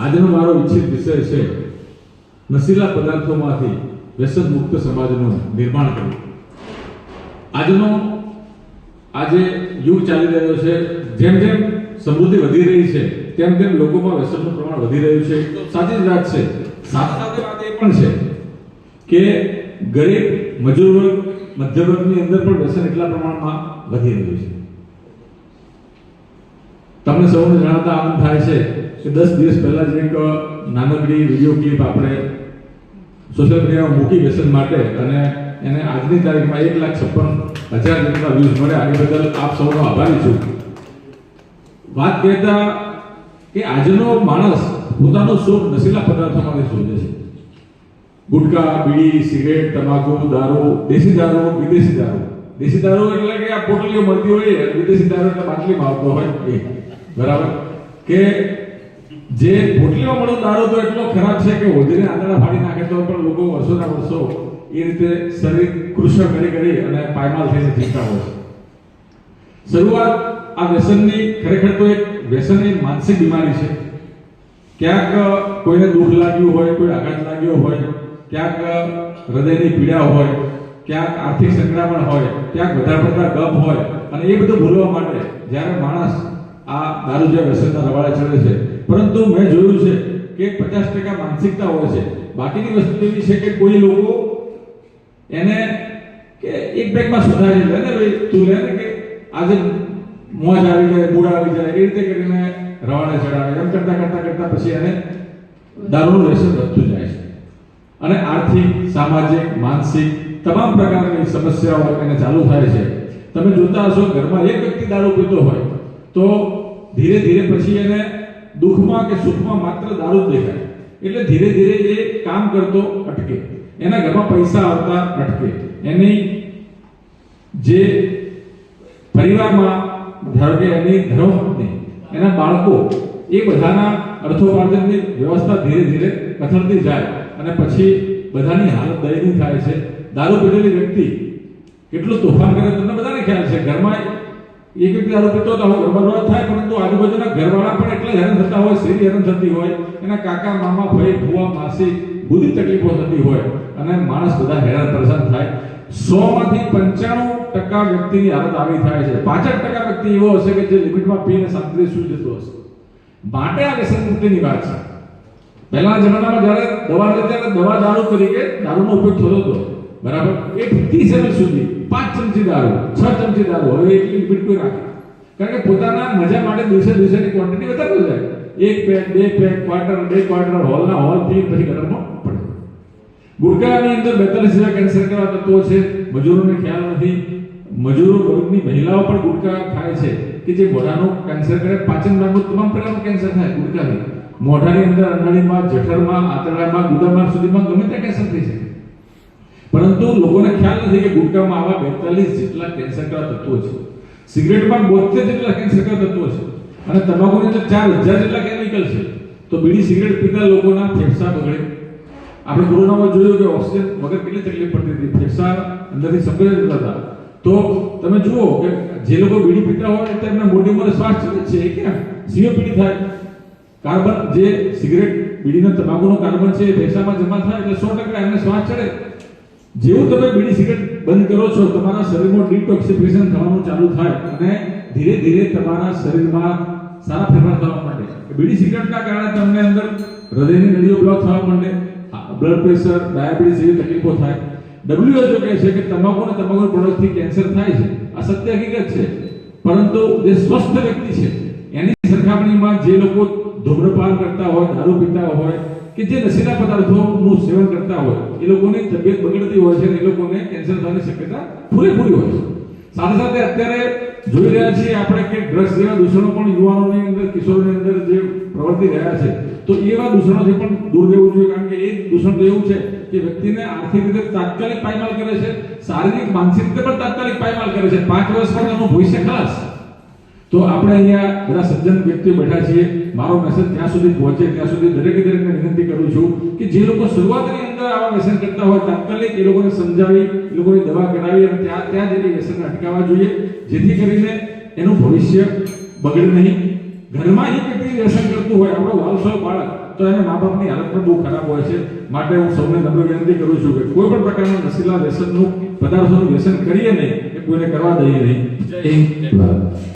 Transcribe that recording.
આજનો મારો ઈચ્છિત વિષય છે નશીલા પદાર્થોમાંથી વ્યસન મુક્ત સમાજનું નિર્માણ કરવું. આજે યુગ ચાલી રહ્યો છે, જેમ જેમ સમૃદ્ધિ વધી રહી છે તેમ તેમ લોકોમાં વ્યસનનું પ્રમાણ વધી રહ્યું છે. સાચી જ વાત છે. સાથે સાથે વાત એ પણ છે કે ગરીબ, મજૂર વર્ગ, મધ્યમ વર્ગની અંદર પણ વ્યસન એટલા પ્રમાણમાં વધી રહ્યું છે. તમને સૌને જણાવતા આનંદ થાય છે કે 10 દિવસ પહેલા જ એક નાનકડી વિડીયો ક્લિપ આપણે સોશિયલ મીડિયામાં મૂકી વ્યસન માટે, અને એને આજની તારીખમાં 1,56,000 જેટલા વ્યૂઝ મળ્યા. એ બદલ આપ સૌનો આભારી છું. વાત કહેતા કે આજનો માણસ પોતાનો શોખ નશીલા પદાર્થોમાંથી શોધે છે. ગુટકા, બીડી, સિગરેટ, તમાકુ, દારૂ, દેશી દારૂ, વિદેશી દારૂ. દેશી દારૂ એટલે કે આ પોટલીઓ મળતી હોય, વિદેશી દારૂ એટલે બાટલીમાં આવતો હોય એ. બરાબર કે જે પોટલીમાં મળતો દારૂ તો એટલો ખરાબ છે કે વધીને આંતરડા ફાડી નાખે તો પણ લોકો વર્ષોના વર્ષો એ રીતે શરીર કૃષક કરી અને પાયમાલ થઈને જીવતા હોય છે. શરૂઆત આ વ્યસનની ખરેખર તો એક વ્યસનની માનસિક બીમારી છે. ક્યાંક કોઈને દુઃખ લાગ્યું હોય, કોઈ આઘાત લાગ્યો હોય, ક્યાંક હૃદયની પીડા હોય, ક્યાંક આર્થિક સંકળામણ હોય, ક્યાંક વધારે પડતા ગપ હોય, અને એ બધું ભૂલવા માટે જ્યારે માણસ આ દારૂ જે વ્યસનના રવાડે ચડે છે. પરંતુ મેં જોયું છે કે 50% માનસિકતા હોય છે. બાકીની વસ્તુ એવી છે કે કોઈ લોકો એને કે એક બેગમાં સુધારી લે ને, ભાઈ તું લે ને, કે આજે મોજ આવી જાય, મૂડ આવી જાય, એ રીતે કરીને રવાડે ચડાવે. એમ કરતા પછી એને દારૂનું વ્યસન વધતું જાય છે, અને આર્થિક, સામાજિક, માનસિક તમામ પ્રકારની સમસ્યાઓ એને ચાલુ થાય છે. તમે જોતા હશો, ઘરમાં એક વ્યક્તિ દારૂ પીતો હોય તો ધીરે ધીરે પછી એને દુઃખમાં કે સુખમાં માત્ર દારૂ જ દેખાય. એટલે ધીરે ધીરે એ કામ કરતો અટકે, એના ઘરમાં પૈસા આવતા અટકે, એની જે પરિવારમાં ધારો કે એની ધર્મપત્ની, એના બાળકો, એ બધાના અર્થોપાર્જનની વ્યવસ્થા ધીરે ધીરે કથળતી જાય, અને પછી બધાની હાલત દયનીય થાય છે. દારૂ પીધેલી વ્યક્તિ કેટલું તોફાન કરે તમને બધાને ખ્યાલ છે. ઘરમાં એક વ્યક્તિ દારૂ પીતો તો ઘરમાં રોજ થાય, પરંતુ આજુબાજુના ઘરવાળા પણ એટલા હેરાન થતા હોય, શેરી હેરાન થતી હોય, એના કાકા, મામા, ભાઈ, ભુવા, માસી બધી તકલીફો થતી હોય, અને માણસ બધા હેરાન પરેશાન થાય. 100માંથી 95% વ્યક્તિની હાલત આવી થાય છે. 65% વ્યક્તિ એવો હશે કે જે લિમિટમાં પીને શાંતિથી સૂઈ જતો હશે. માટે આ વ્યસન મુક્તિની વાત છે. પહેલાના જમાનામાં જ્યારે દવા લેતા ત્યારે દવા દારૂ તરીકે દારૂનો ઉપયોગ થતો હતો. બરાબર, એ 30 ml સુધી 5 ચમચી દારૂ, 6 ચમચી દારૂ, હવે એટલી લિમિટ કોઈ રાખે, કારણ કે પોતાના મજા માટે દિવસેની ક્વોન્ટિટી વધારતો જાય. 1 પેક, 2 પેક, ક્વાર્ટર, 2 ક્વાર્ટર, હોલના હોલ પી પછી ગરમમાં પડે. ગુટકાની અંદર 42 જેવા કેન્સર જેવા તત્વો છે. મજૂરોને ખ્યાલ નથી. મજૂરો વર્ગની મહિલાઓ પણ ગુટકા ખાય છે કે જે મોઢાનું કેન્સર કરે. પાચન માર્ગનું તમામ પ્રકારનું કેન્સર થાય ગુટકાથી. મોઢાની અંદર, અંડાળીમાં, જઠરમાં, આંતરડામાં, ગુદામાર્ગ સુધીમાં ગમે ત્યાં કેન્સર થઈ શકે. પરંતુ લોકોને ખ્યાલ નથી કે ગુટકામાં આવા 42 જેટલા કેન્સર કરતા તત્વો છે. સિગરેટમાં 72 જેટલા કેન્સર કરતા તત્વો છે, અને તમાકુની અંદર 4000 જેટલા કેમિકલ છે. તો બીડી, સિગરેટ પીતા લોકોના ફેફસા બગડે. આપણે કોરોનામાં જોયું કે ઓક્સિજન વગર કેટલી તકલીફ પડતી હતી, ફેફસા અંદરથી સંકોચાઈ જતા હતા. તો તમે જુઓ કે જે લોકો બીડી પીતા હોય તેમના બોડીમાં શ્વાસ ચડે છે. એ કેમ? સીઓપીડી થાય. કાર્બન, જે સિગરેટ, બીડીના તમાકુનો કાર્બન છે એ ફેફસામાં જમા થાય એટલે 100% એમને શ્વાસ ચડે. જેવું તમે બીડી, સિગરેટ બંધ કરો છો, તમારા શરીરમાં ડિટોક્સિફિકેશન થવાનું ચાલુ થાય, અને ધીરે ધીરે તમારા શરીરમાં સારા ફેરફાર થવા માંડે. બીડી, સિગરેટના કારણે તમને અંદર હૃદયની નળીઓ બ્લોક થવા માંડે, બ્લડ પ્રેશર, ડાયાબિટીસ જેવી તકલીફો થાય. WHO કહે છે કે તમાકુ અને તમાકુના પ્રોડક્ટથી કેન્સર થાય છે. આ સત્ય હકીકત છે. પરંતુ જે સ્વસ્થ વ્યક્તિ છે એની સરખામણીમાં જે લોકો ધૂમ્રપાન કરતા હોય, દારૂ પીતા હોય, કે જે નશીલા પદાર્થોનું સેવન કરતા હોય, એ લોકોની તબિયત બગડતી હોય છે, અને એ લોકોને કેન્સર થવાની શક્યતા પૂરેપૂરી હોય છે. સાથે સાથે અત્યારે જોઈ રહ્યા છીએ આપણે કે ડ્રગ્સ જેવા દૂષણો પણ યુવાનોની અંદર, કિશોરોની અંદર જે પ્રવર્તી રહ્યા છે. તો એવા દૂષણોથી પણ દૂર રહેવું જોઈએ, કારણ કે એ દૂષણ તો એવું છે કે વ્યક્તિને આર્થિક રીતે તાત્કાલિક પાયમાલ કરે છે, શારીરિક, માનસિક રીતે પણ તાત્કાલિક પાયમાલ કરે છે. 5 વર્ષમાં એનું ભવિષ્ય ખલાસ. તો આપણે અહીંયા બધા સજ્જન વ્યક્તિઓ બેઠા છીએ. મારો મેસેજ ત્યાં સુધી પહોંચે ત્યાં સુધી દરેકે દરેકને વિનંતી કરું છું કે જે લોકો શરૂઆતની અંદર આવા વ્યસન કરતા હોય, તાત્કાલિક એ લોકોને સમજાવી, એ લોકોની દવા કરાવી, અને ત્યાં જઈને વ્યસનને અટકાવવા જોઈએ, જેથી કરીને એનું ભવિષ્ય બગડે નહીં. ઘરમાં એક વ્યક્તિ વ્યસન કરતું હોય, આપણો વાલસો બાળક, તો એને મા બાપની હાલત પણ બહુ ખરાબ હોય છે. માટે હું સૌને નમ્ર વિનંતી કરું છું કે કોઈ પણ પ્રકારના નશીલા વ્યસનનું પદાર્થોનું વ્યસન કરીએ નહીં, એ કોઈને કરવા દઈએ નહીં. જય હિન્દ, જય ભારત.